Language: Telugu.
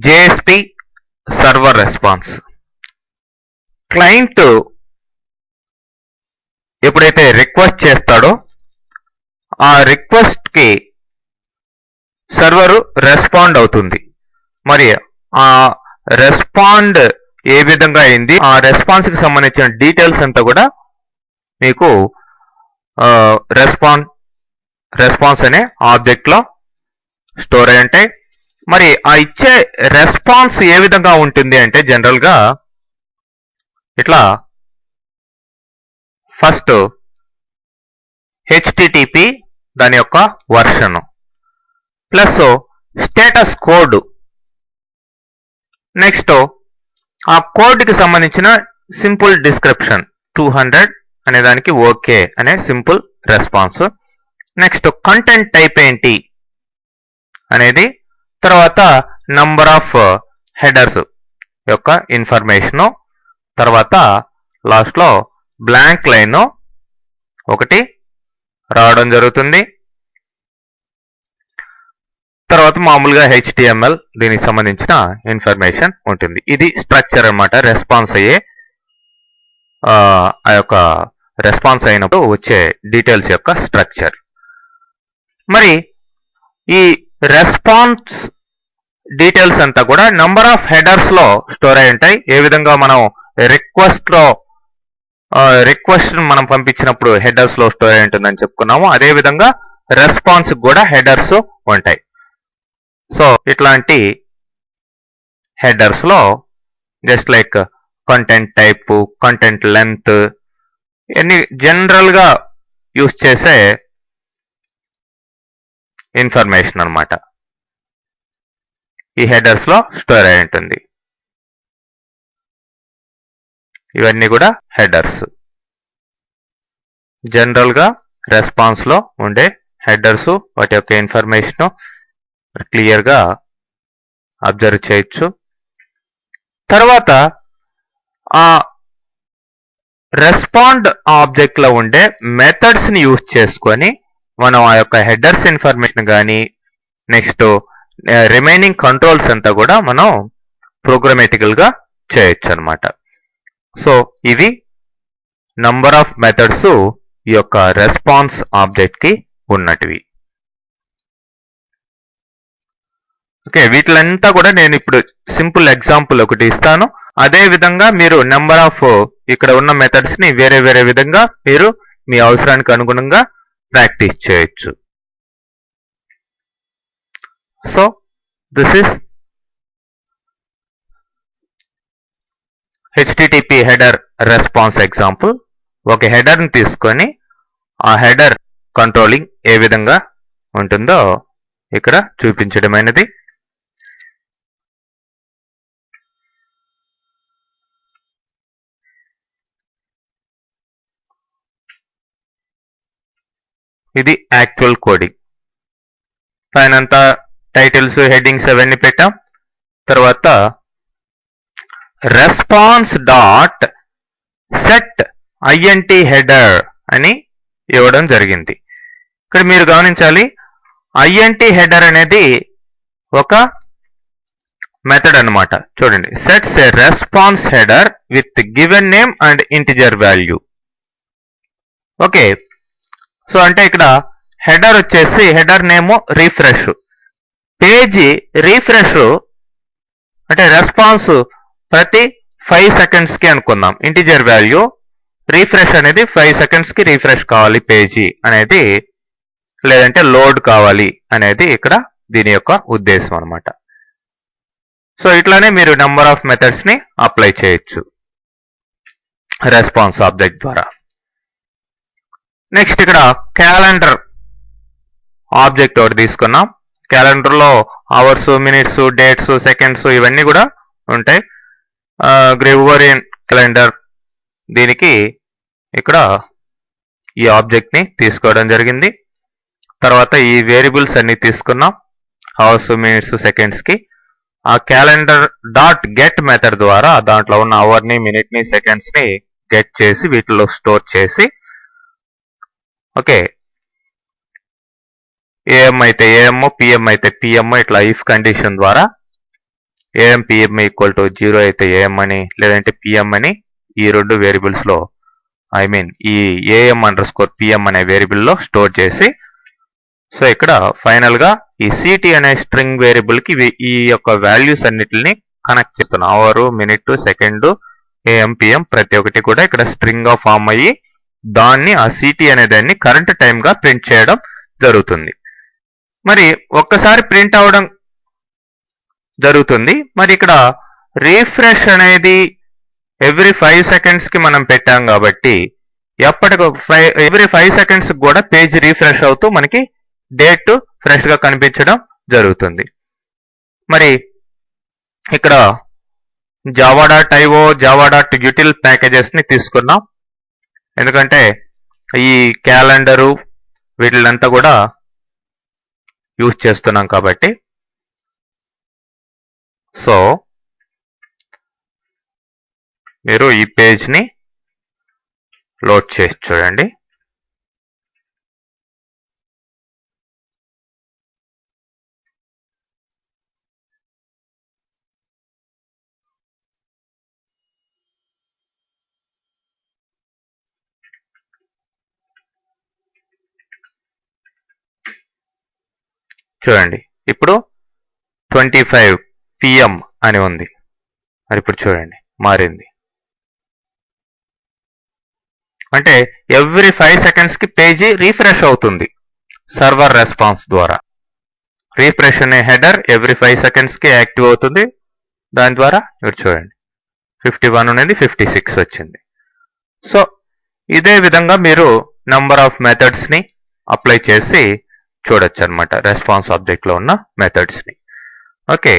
JSP server response. క్లయింట్ ఎప్పుడైతే రిక్వెస్ట్ చేస్తాడో ఆ రిక్వెస్ట్ కి సర్వరు రెస్పాండ్ అవుతుంది. మరి ఆ రెస్పాండ్ ఏ విధంగా అయింది, ఆ రెస్పాన్స్ కి సంబంధించిన డీటెయిల్స్ అంతా కూడా మీకు రెస్పాన్స్ అనే ఆబ్జెక్ట్ లో స్టోర్ అయి ఉంటాయి. మరి ఆ ఇచ్చే రెస్పాన్స్ ఏ విధంగా ఉంటుంది అంటే జనరల్ గా ఇట్లా ఫస్ట్ HTTP దాని యొక్క version plus status code, next ఆ కోడ్ కి సంబంధించిన సింపుల్ డిస్క్రిప్షన్ 200 అనే దానికి ఓకే అనే simple response, next content type ఏంటి అనేది, తర్వాత నంబర్ ఆఫ్ హెడర్స్ యొక్క ఇన్ఫర్మేషను, తర్వాత లాస్ట్ లో బ్లాంక్ లైన్ ఒకటి రావడం జరుగుతుంది. తర్వాత మామూలుగా HTML దీనికి సంబంధించిన ఇన్ఫర్మేషన్ ఉంటుంది. ఇది స్ట్రక్చర్ అన్నమాట. రెస్పాన్స్ అయ్యే ఆ యొక్క రెస్పాన్స్ అయినప్పుడు వచ్చే డీటెయిల్స్ యొక్క స్ట్రక్చర్. మరి ఈ రెస్పాన్స్ డీటెయిల్స్ అంతా కూడా నంబర్ ఆఫ్ హెడర్స్ లో స్టోర్ అయి ఉంటాయి. ఏ విధంగా మనం రిక్వెస్ట్ మనం పంపించినప్పుడు హెడర్స్ లో స్టోర్ అయి ఉంటుందని చెప్పుకున్నాము, అదే విధంగా రెస్పాన్స్ కూడా హెడర్స్ ఉంటాయి. సో ఇట్లాంటి హెడర్స్ లో just like content type, content length, ఇవన్నీ జనరల్ గా యూజ్ చేసే ఇన్ఫర్మేషన్ అన్నమాట. ఈ హెడర్స్ లో స్టోర్ అయి ఉంటుంది. ఇవన్నీ కూడా హెడర్స్. జనరల్ గా రెస్పాన్స్ లో ఉండే హెడర్స్, వాటి యొక్క ఇన్ఫర్మేషన్ క్లియర్ గా అబ్జర్వ్ చేయొచ్చు. తర్వాత ఆ రెస్పాండ్ ఆబ్జెక్ట్ లో ఉండే మెథడ్స్ ని యూజ్ చేసుకొని మనం ఆ యొక్క హెడర్స్ ఇన్ఫర్మేషన్ కానీ నెక్స్ట్ రిమైనింగ్ కంట్రోల్స్ అంతా కూడా మనం ప్రోగ్రామేటికల్ గా చేయొచ్చు అన్నమాట. సో ఇవి నంబర్ ఆఫ్ మెథడ్స్ ఈ యొక్క రెస్పాన్స్ ఆబ్జెక్ట్ కి ఉన్నటివి. ఓకే, వీటిలంతా కూడా నేను ఇప్పుడు సింపుల్ ఎగ్జాంపుల్ ఒకటి ఇస్తాను. అదే విధంగా మీరు నెంబర్ ఆఫ్ ఇక్కడ ఉన్న మెథడ్స్ ని వేరే వేరే విధంగా మీరు మీ అవసరానికి అనుగుణంగా ప్రాక్టీస్ చేయొచ్చు. So this is HTTP header response example. ఒక హెడర్ ని తీసుకొని ఆ హెడర్ కంట్రోలింగ్ ఏ విధంగా ఉంటుందో ఇక్కడ చూపించడమైనది. ఇది యాక్చువల్ కోడింగ్. పైన అంతా టైటిల్స్, హెడ్డింగ్స్ అవన్నీ పెట్టాం. తర్వాత response dot set INT header అని ఇవ్వడం జరిగింది. ఇక్కడ మీరు గమనించాలి, INT హెడర్ అనేది ఒక మెథడ్ అన్నమాట. చూడండి, sets A response header with given name and integer value. Okay, so అంటే ఇక్కడ హెడర్ వచ్చేసి header name refresh, page refresh అంటే రెస్పాన్స్ ప్రతి 5 seconds కి అనుకుందాం. ఇంటిజర్ వాల్యూ రిఫ్రెష్ అనేది 5 seconds కి రిఫ్రెష్ కావాలి పేజీ అనేది, లేదంటే లోడ్ కావాలి అనేది ఇక్కడ దీని యొక్క ఉద్దేశం అన్నమాట. సో ఇట్లానే మీరు నెంబర్ ఆఫ్ మెథడ్స్ ని అప్లై చేయొచ్చు రెస్పాన్స్ ఆబ్జెక్ట్ ద్వారా. నెక్స్ట్ ఇక్కడ క్యాలెండర్ ఆబ్జెక్ట్ ఒకటి తీసుకున్నాం. క్యాలెండర్ లో అవర్స్, మినిట్స్, డేట్స్, సెకండ్స్ ఇవన్నీ కూడా ఉంటాయి. గ్రెగోరియన్ క్యాలెండర్, దీనికి ఇక్కడ ఈ ఆబ్జెక్ట్ ని తీసుకోవడం జరిగింది. తర్వాత ఈ వేరియబుల్స్ అన్ని తీసుకున్నాం అవర్స్, మినిట్స్, సెకండ్స్ కి. ఆ క్యాలెండర్ డాట్ గెట్ మెథడ్ ద్వారా దాంట్లో ఉన్న అవర్ ని, మినిట్ ని, సెకండ్స్ ని గెట్ చేసి వీటిలో స్టోర్ చేసి, ఓకే, AM అయితే AM, PM అయితే PM ఇట్లా ఇఫ్ కండిషన్ ద్వారా ఏఎం పిఎం ఈక్వల్ టు 0 అయితే ఏఎం అని, లేదంటే పిఎం అని ఈ రెండు వేరియబుల్స్లో ఈ ఏఎం అండర్ స్కోర్ పిఎం అనే వేరియబుల్లో స్టోర్ చేసి, సో ఇక్కడ ఫైనల్గా ఈ సిటీ అనే స్ట్రింగ్ వేరియబుల్కి ఈ యొక్క వాల్యూస్ అన్నిటిని కనెక్ట్ చేస్తున్నాం. Hour, minute, second, AM, PM ప్రతి ఒక్కటి కూడా ఇక్కడ స్ట్రింగ్గా ఫామ్ అయ్యి దాన్ని ఆ సిటీ అనే దాన్ని కరెంట్ టైంగా ప్రింట్ చేయడం జరుగుతుంది. మరి ఒక్కసారి ప్రింట్ అవడం జరుగుతుంది. మరి ఇక్కడ రీఫ్రెష్ అనేది ఎవ్రీ 5 సెకండ్స్కి మనం పెట్టాం కాబట్టి ఎవ్రీ 5 సెకండ్స్ కూడా పేజ్ రీఫ్రెష్ అవుతూ మనకి డేట్ ఫ్రెష్గా కనిపించడం జరుగుతుంది. మరి ఇక్కడ java.io, java.util ప్యాకేజెస్ని తీసుకున్నాం. ఎందుకంటే ఈ క్యాలెండరు వీటిలంతా కూడా యూజ్ చేస్తున్నాం కాబట్టి. సో మీరు ఈ పేజ్ని లోడ్ చేసి చూడండి. చూడండి, ఇప్పుడు 25 PM అని ఉంది. మరి ఇప్పుడు చూడండి మారింది. అంటే ఎవ్రీ 5 సెకండ్స్కి పేజీ రీఫ్రెష్ అవుతుంది సర్వర్ రెస్పాన్స్ ద్వారా. రీఫ్రెష్ అనే హెడర్ ఎవ్రీ 5 సెకండ్స్కి యాక్టివ్ అవుతుంది. దాని ద్వారా ఇప్పుడు చూడండి 51 అనేది 56 వచ్చింది. సో ఇదే విధంగా మీరు నంబర్ ఆఫ్ మెథడ్స్ని అప్లై చేసి చూడొచ్చు అనమాట, రెస్పాన్స్ ఆబ్జెక్ట్లో ఉన్న మెథడ్స్ని. ఓకే.